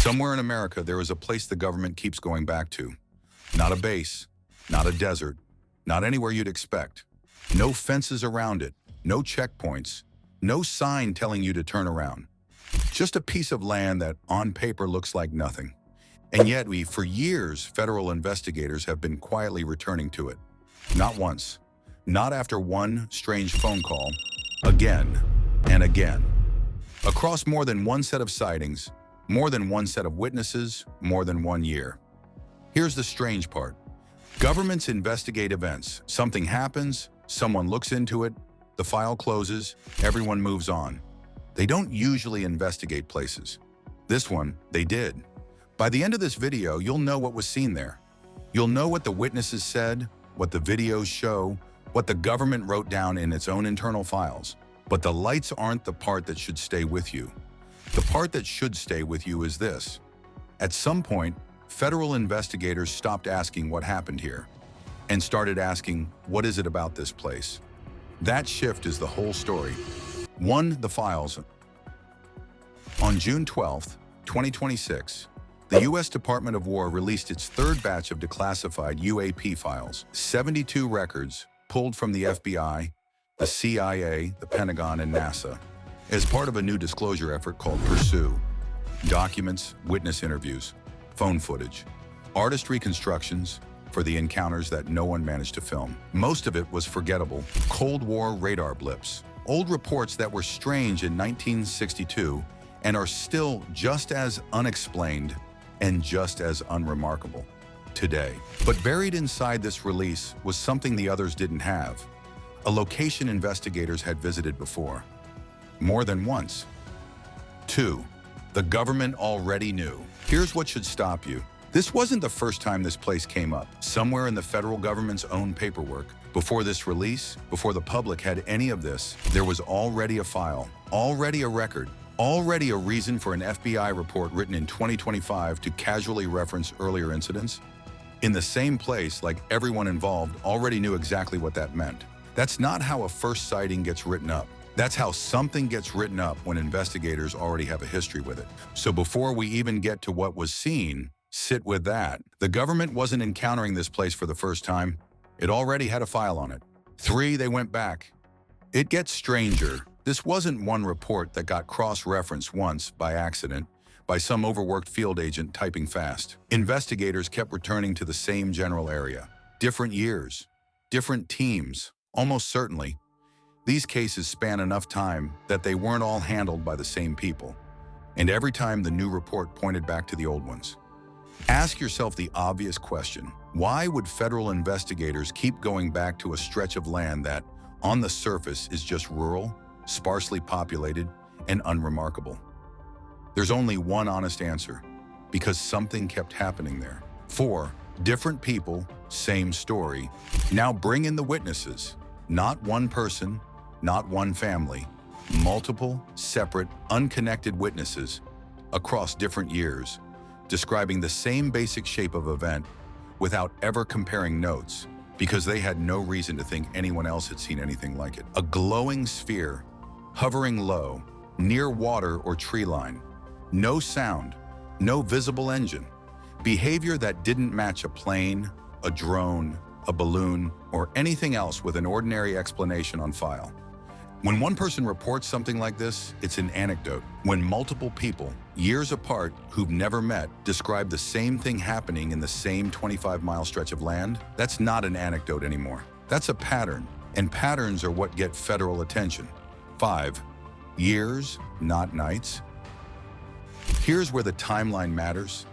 Somewhere in America, there is a place the government keeps going back to. Not a base, not a desert, not anywhere you'd expect. No fences around it, no checkpoints, no sign telling you to turn around. Just a piece of land that on paper looks like nothing. And yet for years, federal investigators have been quietly returning to it. Not once, not after one strange phone call, again and again. Across more than one set of sightings, more than one set of witnesses, more than 1 year. Here's the strange part. Governments investigate events. Something happens, someone looks into it, the file closes, everyone moves on. They don't usually investigate places. This one, they did. By the end of this video, you'll know what was seen there. You'll know what the witnesses said, what the videos show, what the government wrote down in its own internal files. But the lights aren't the part that should stay with you. The part that should stay with you is this. At some point, federal investigators stopped asking what happened here and started asking, what is it about this place? That shift is the whole story. 1. The files. On June 12, 2026, the U.S. Department of War released its third batch of declassified UAP files, 72 records pulled from the FBI, the CIA, the Pentagon, and NASA, as part of a new disclosure effort called Pursue. Documents, witness interviews, phone footage, artist reconstructions for the encounters that no one managed to film. Most of it was forgettable, Cold War radar blips, old reports that were strange in 1962 and are still just as unexplained and just as unremarkable today. But buried inside this release was something the others didn't have, a location investigators had visited before, more than once. 2. The government already knew. Here's what should stop you. This wasn't the first time this place came up. Somewhere in the federal government's own paperwork, before this release, before the public had any of this, there was already a file, already a record, already a reason for an FBI report written in 2025 to casually reference earlier incidents. In the same place, like everyone involved already knew exactly what that meant. That's not how a first sighting gets written up. That's how something gets written up when investigators already have a history with it. So before we even get to what was seen, sit with that. The government wasn't encountering this place for the first time. It already had a file on it. 3, they went back. It gets stranger. This wasn't one report that got cross-referenced once by accident by some overworked field agent typing fast. Investigators kept returning to the same general area. Different years, different teams, almost certainly. These cases span enough time that they weren't all handled by the same people. And every time the new report pointed back to the old ones. Ask yourself the obvious question. Why would federal investigators keep going back to a stretch of land that, on the surface, is just rural, sparsely populated, and unremarkable? There's only one honest answer. Because something kept happening there. 4. Different people, same story. Now bring in the witnesses. Not one person, not one family. Multiple, separate, unconnected witnesses across different years, describing the same basic shape of event without ever comparing notes, because they had no reason to think anyone else had seen anything like it. A glowing sphere, hovering low, near water or tree line. No sound, no visible engine. Behavior that didn't match a plane, a drone, a balloon, or anything else with an ordinary explanation on file. When one person reports something like this, it's an anecdote. When multiple people, years apart, who've never met, describe the same thing happening in the same 25-mile stretch of land, that's not an anecdote anymore. That's a pattern, and patterns are what get federal attention. 5. Years, not nights. Here's where the timeline matters.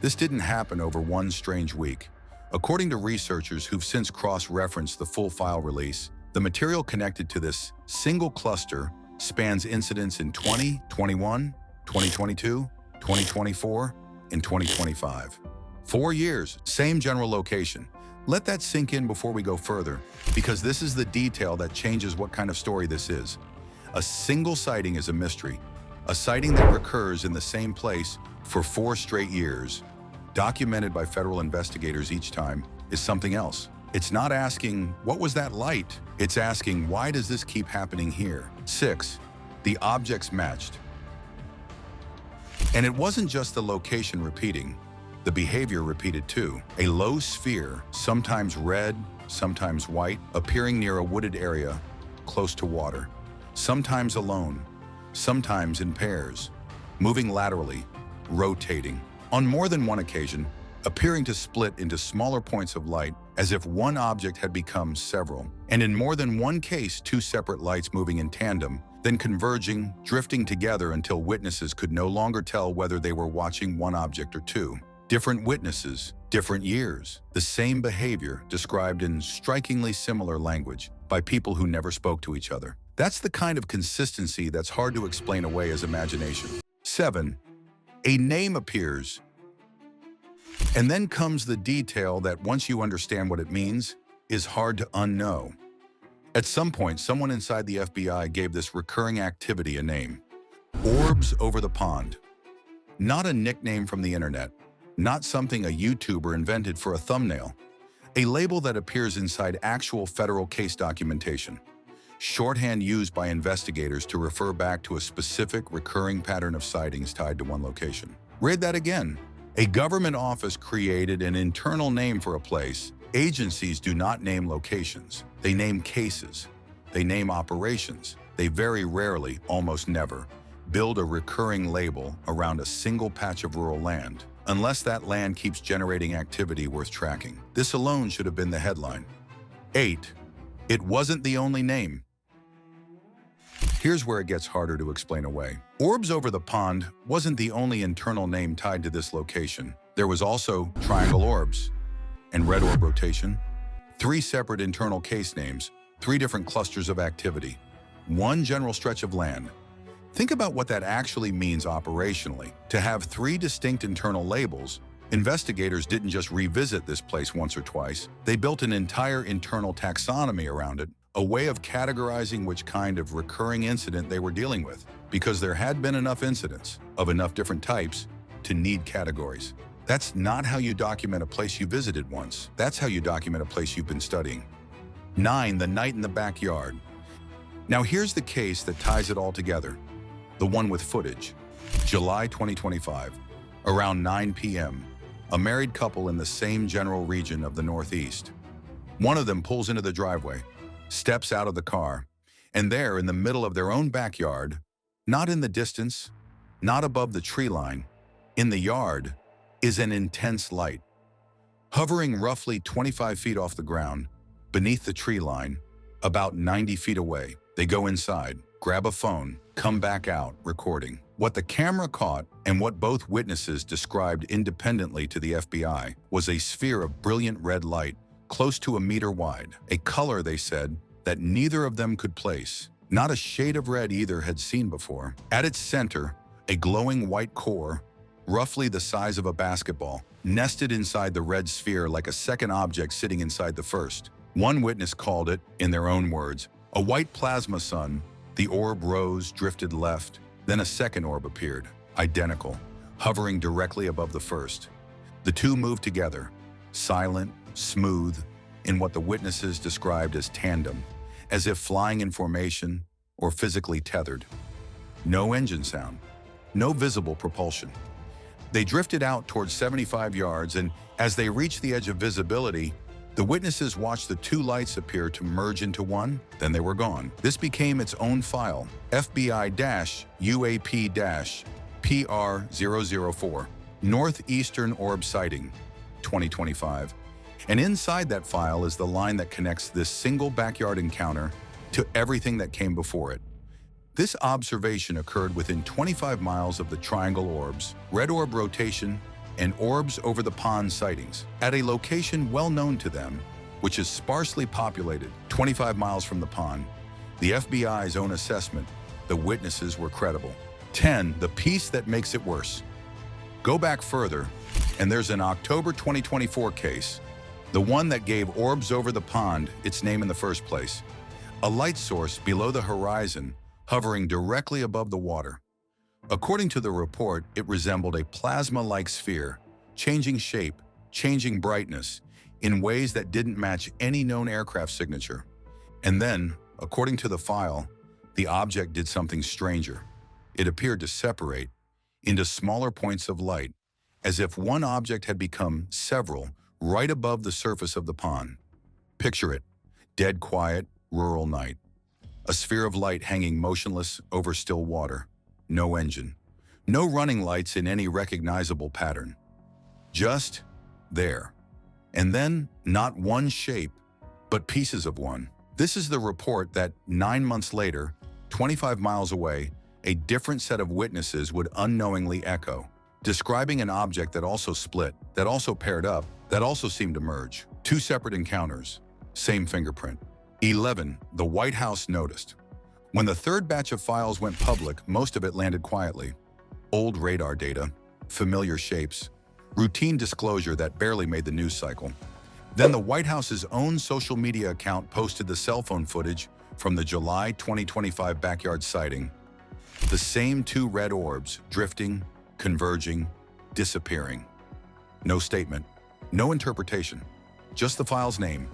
This didn't happen over one strange week. According to researchers who've since cross-referenced the full file release, the material connected to this single cluster spans incidents in 2021, 2022, 2024, and 2025. 4 years, same general location. Let that sink in before we go further, because this is the detail that changes what kind of story this is. A single sighting is a mystery. A sighting that recurs in the same place for 4 straight years, documented by federal investigators each time, is something else. It's not asking, what was that light? It's asking, why does this keep happening here? 6. The objects matched. And it wasn't just the location repeating. The behavior repeated too. A low sphere, sometimes red, sometimes white, appearing near a wooded area close to water. Sometimes alone, sometimes in pairs, moving laterally, rotating. On more than one occasion, appearing to split into smaller points of light as if one object had become several. And in more than one case, two separate lights moving in tandem, then converging, drifting together until witnesses could no longer tell whether they were watching one object or two. Different witnesses, different years, the same behavior described in strikingly similar language by people who never spoke to each other. That's the kind of consistency that's hard to explain away as imagination. 7. A name appears. And then comes the detail that, once you understand what it means, is hard to unknow. At some point, someone inside the FBI gave this recurring activity a name. Orbs over the pond. Not a nickname from the internet. Not something a YouTuber invented for a thumbnail. A label that appears inside actual federal case documentation. Shorthand used by investigators to refer back to a specific recurring pattern of sightings tied to one location. Read that again. A government office created an internal name for a place. Agencies do not name locations. They name cases. They name operations. They very rarely, almost never, build a recurring label around a single patch of rural land, unless that land keeps generating activity worth tracking. This alone should have been the headline. 8. It wasn't the only name. Here's where it gets harder to explain away. Orbs over the pond wasn't the only internal name tied to this location. There was also triangle orbs and red orb rotation. 3 separate internal case names, 3 different clusters of activity, 1 general stretch of land. Think about what that actually means operationally. To have 3 distinct internal labels, investigators didn't just revisit this place once or twice. They built an entire internal taxonomy around it, a way of categorizing which kind of recurring incident they were dealing with, because there had been enough incidents of enough different types to need categories. That's not how you document a place you visited once. That's how you document a place you've been studying. 9. The night in the backyard. Now here's the case that ties it all together. The one with footage. July 2025, around 9 p.m., a married couple in the same general region of the Northeast. One of them pulls into the driveway, steps out of the car, and there in the middle of their own backyard, not in the distance, not above the tree line, in the yard, is an intense light. Hovering roughly 25 feet off the ground, beneath the tree line, about 90 feet away. They go inside, grab a phone, come back out, recording. What the camera caught and what both witnesses described independently to the FBI was a sphere of brilliant red light, close to a meter wide, a color, they said, that neither of them could place. Not a shade of red either had seen before. At its center, a glowing white core, roughly the size of a basketball, nested inside the red sphere like a second object sitting inside the first. One witness called it, in their own words, a white plasma sun. The orb rose, drifted left, then a second orb appeared, identical, hovering directly above the first. The two moved together, silent, smooth, in what the witnesses described as tandem, as if flying in formation or physically tethered. No engine sound, no visible propulsion. They drifted out towards 75 yards, and as they reached the edge of visibility, the witnesses watched the 2 lights appear to merge into one, then they were gone. This became its own file, FBI-UAP-PR004, Northeastern Orb Sighting, 2025. And inside that file is the line that connects this single backyard encounter to everything that came before it. This observation occurred within 25 miles of the triangle orbs, red orb rotation, and orbs over the pond sightings, at a location well known to them, which is sparsely populated, 25 miles from the pond. The FBI's own assessment, the witnesses were credible. 10. The piece that makes it worse. Go back further, and there's an October 2024 case, the one that gave orbs over the pond its name in the first place. A light source below the horizon, hovering directly above the water. According to the report, it resembled a plasma-like sphere, changing shape, changing brightness, in ways that didn't match any known aircraft signature. And then, according to the file, the object did something stranger. It appeared to separate, into smaller points of light, as if one object had become several right above the surface of the pond. Picture it, dead quiet, rural night. A sphere of light hanging motionless over still water. No engine. No running lights in any recognizable pattern. Just there. And then, not one shape, but pieces of one. This is the report that 9 months later, 25 miles away, a different set of witnesses would unknowingly echo, describing an object that also split, that also paired up, that also seemed to merge. 2 separate encounters, same fingerprint. 11. The White House noticed. When the third batch of files went public, most of it landed quietly. Old radar data, familiar shapes, routine disclosure that barely made the news cycle. Then the White House's own social media account posted the cell phone footage from the July 2025 backyard sighting. The same 2 red orbs, drifting, converging, disappearing. No statement, no interpretation, just the file's name,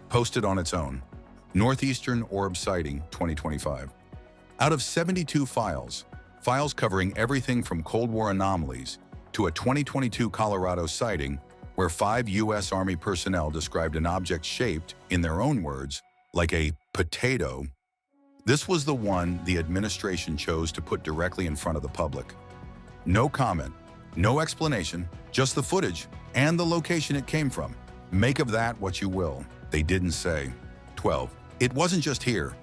posted on its own. Northeastern Orb Sighting 2025. Out of 72 files covering everything from Cold War anomalies to a 2022 Colorado sighting where 5 U.S. Army personnel described an object shaped, in their own words, like a potato, this was the one the administration chose to put directly in front of the public. No comment, no explanation, just the footage and the location it came from. Make of that what you will. They didn't say. 12. It wasn't just here.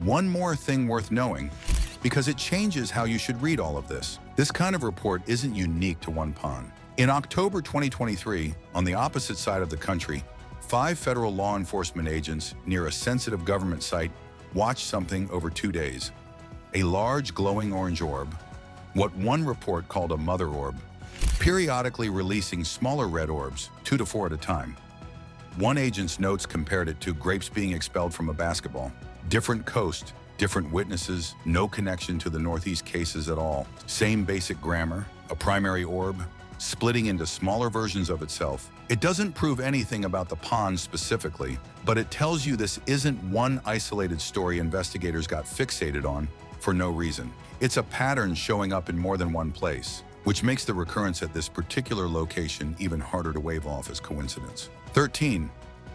One more thing worth knowing, because it changes how you should read all of this. This kind of report isn't unique to one pond. In October 2023, on the opposite side of the country, 5 federal law enforcement agents near a sensitive government site watched something over 2 days. A large glowing orange orb, what one report called a mother orb, periodically releasing smaller red orbs, 2 to 4 at a time. One agent's notes compared it to grapes being expelled from a basketball. Different coast, different witnesses, no connection to the Northeast cases at all. Same basic grammar, a primary orb, splitting into smaller versions of itself. It doesn't prove anything about the pond specifically, but it tells you this isn't one isolated story investigators got fixated on for no reason. It's a pattern showing up in more than one place, which makes the recurrence at this particular location even harder to wave off as coincidence. 13.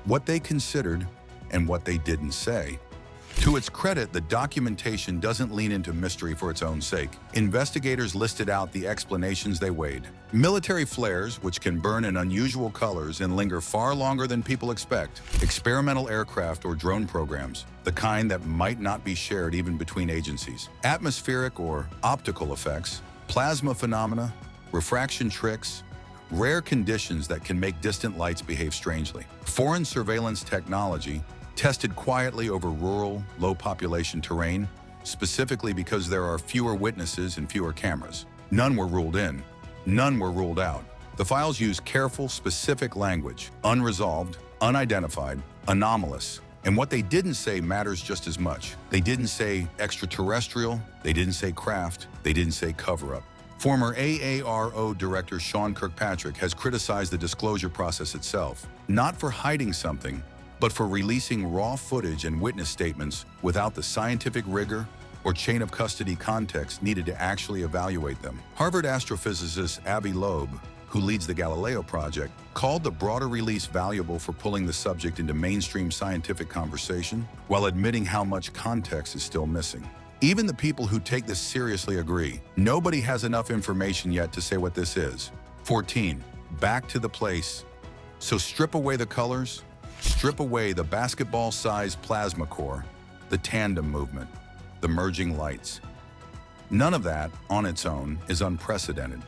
What they considered and what they didn't say. To its credit, the documentation doesn't lean into mystery for its own sake. Investigators listed out the explanations they weighed. Military flares, which can burn in unusual colors and linger far longer than people expect. Experimental aircraft or drone programs, the kind that might not be shared even between agencies. Atmospheric or optical effects, plasma phenomena, refraction tricks, rare conditions that can make distant lights behave strangely. Foreign surveillance technology tested quietly over rural, low-population terrain, specifically because there are fewer witnesses and fewer cameras. None were ruled in. None were ruled out. The files use careful, specific language, unresolved, unidentified, anomalous. And what they didn't say matters just as much. They didn't say extraterrestrial, they didn't say craft, they didn't say cover-up. Former AARO Director Sean Kirkpatrick has criticized the disclosure process itself, not for hiding something, but for releasing raw footage and witness statements without the scientific rigor or chain of custody context needed to actually evaluate them. Harvard astrophysicist Avi Loeb, who leads the Galileo project, called the broader release valuable for pulling the subject into mainstream scientific conversation, while admitting how much context is still missing. Even the people who take this seriously agree, nobody has enough information yet to say what this is. 14. Back to the place. So strip away the colors, strip away the basketball-sized plasma core, the tandem movement, the merging lights. None of that, on its own, is unprecedented.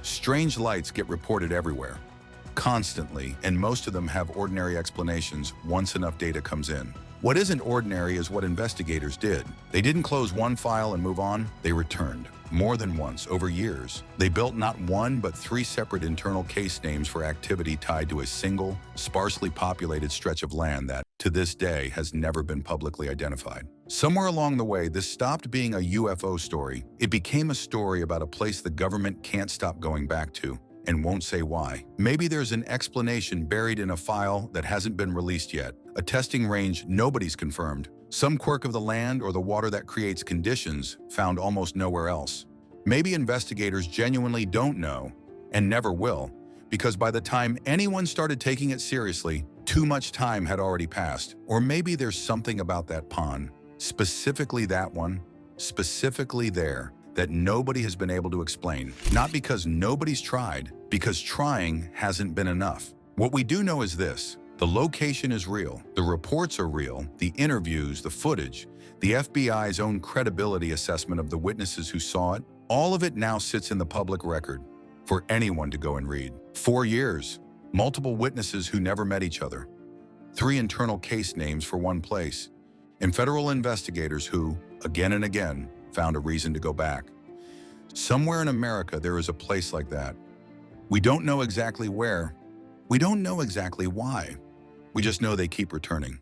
Strange lights get reported everywhere, constantly, and most of them have ordinary explanations once enough data comes in. What isn't ordinary is what investigators did. They didn't close one file and move on, they returned. More than once, over years. They built not one, but 3 separate internal case names for activity tied to a single, sparsely populated stretch of land that, to this day, has never been publicly identified. Somewhere along the way, this stopped being a UFO story. It became a story about a place the government can't stop going back to, and won't say why. Maybe there's an explanation buried in a file that hasn't been released yet, a testing range nobody's confirmed, some quirk of the land or the water that creates conditions found almost nowhere else. Maybe investigators genuinely don't know and never will, because by the time anyone started taking it seriously, too much time had already passed. Or maybe there's something about that pond, specifically that one, specifically there, that nobody has been able to explain. Not because nobody's tried, because trying hasn't been enough. What we do know is this: the location is real, the reports are real, the interviews, the footage, the FBI's own credibility assessment of the witnesses who saw it, all of it now sits in the public record for anyone to go and read. 4 years, multiple witnesses who never met each other, 3 internal case names for one place, and federal investigators who, again and again, found a reason to go back. Somewhere in America, there is a place like that. We don't know exactly where. We don't know exactly why. We just know they keep returning.